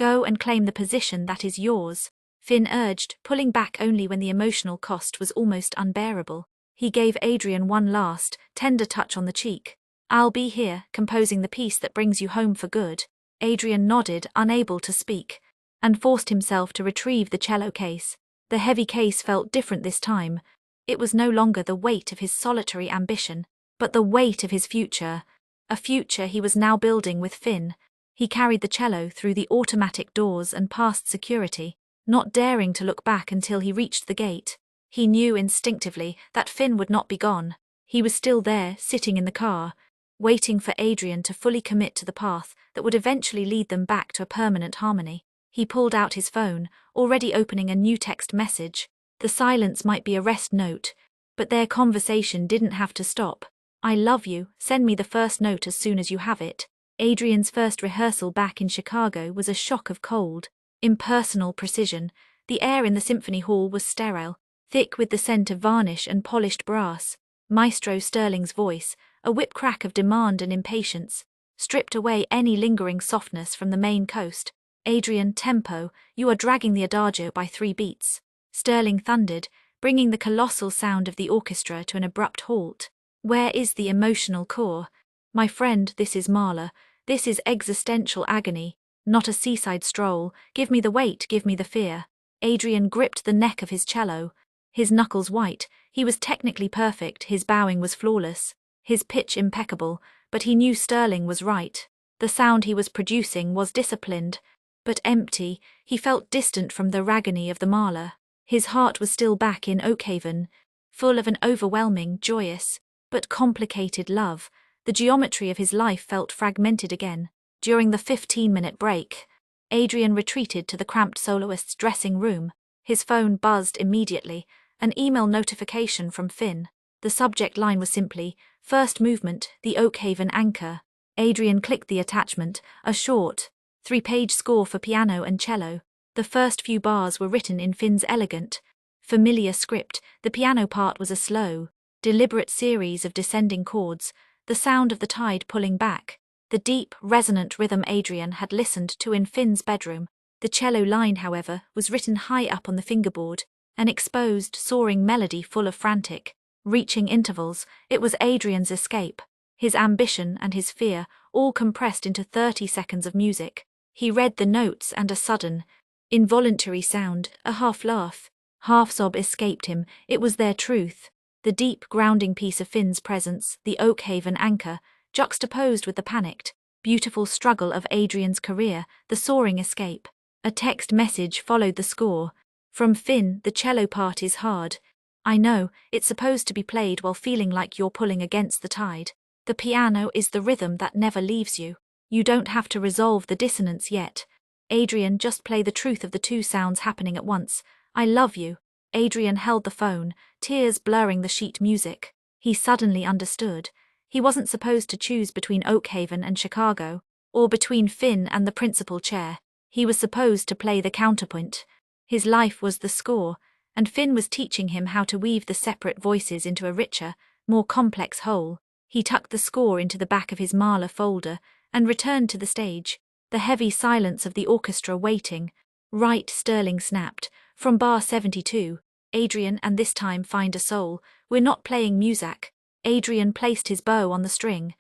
Go and claim the position that is yours, Finn urged, pulling back only when the emotional cost was almost unbearable. He gave Adrian one last, tender touch on the cheek. I'll be here, composing the piece that brings you home for good. Adrian nodded, unable to speak, and forced himself to retrieve the cello case. The heavy case felt different this time. It was no longer the weight of his solitary ambition, but the weight of his future. A future he was now building with Finn. He carried the cello through the automatic doors and past security, not daring to look back until he reached the gate. He knew instinctively that Finn would not be gone. He was still there, sitting in the car, waiting for Adrian to fully commit to the path that would eventually lead them back to a permanent harmony. He pulled out his phone, already opening a new text message. The silence might be a rest note, but their conversation didn't have to stop. I love you, send me the first note as soon as you have it. Adrian's first rehearsal back in Chicago was a shock of cold, impersonal precision. The air in the symphony hall was sterile, thick with the scent of varnish and polished brass. Maestro Sterling's voice, a whip crack of demand and impatience, stripped away any lingering softness from the Maine coast. Adrian, tempo, you are dragging the adagio by 3 beats. Sterling thundered, bringing the colossal sound of the orchestra to an abrupt halt. Where is the emotional core? My friend, this is Mahler. This is existential agony, not a seaside stroll. Give me the weight, give me the fear. Adrian gripped the neck of his cello, his knuckles white. He was technically perfect, his bowing was flawless, his pitch impeccable, but he knew Sterling was right. The sound he was producing was disciplined, but empty. He felt distant from the ragony of the Mahler. His heart was still back in Oakhaven, full of an overwhelming, joyous, but complicated love. The geometry of his life felt fragmented again. During the 15-minute break, Adrian retreated to the cramped soloist's dressing room. His phone buzzed immediately, an email notification from Finn. The subject line was simply, First Movement, the Oakhaven Anchor. Adrian clicked the attachment, a short, 3-page score for piano and cello. The first few bars were written in Finn's elegant, familiar script. The piano part was a slow, deliberate series of descending chords, the sound of the tide pulling back, the deep, resonant rhythm Adrian had listened to in Finn's bedroom. The cello line, however, was written high up on the fingerboard, an exposed, soaring melody full of frantic, reaching intervals. It was Adrian's escape, his ambition and his fear, all compressed into 30 seconds of music. He read the notes and a sudden, involuntary sound, a half-laugh, half-sob escaped him. It was their truth. The deep, grounding piece of Finn's presence, the Oakhaven Anchor, juxtaposed with the panicked, beautiful struggle of Adrian's career, the soaring escape. A text message followed the score. From Finn, the cello part is hard. I know, it's supposed to be played while feeling like you're pulling against the tide. The piano is the rhythm that never leaves you. You don't have to resolve the dissonance yet. Adrian, just play the truth of the 2 sounds happening at once. I love you. Adrian held the phone, tears blurring the sheet music. He suddenly understood. He wasn't supposed to choose between Oakhaven and Chicago, or between Finn and the principal chair. He was supposed to play the counterpoint. His life was the score, and Finn was teaching him how to weave the separate voices into a richer, more complex whole. He tucked the score into the back of his Mahler folder and returned to the stage, the heavy silence of the orchestra waiting. Right, Sterling snapped. From bar 72, Adrian, and this time find a soul. We're not playing Muzak. Adrian placed his bow on the string,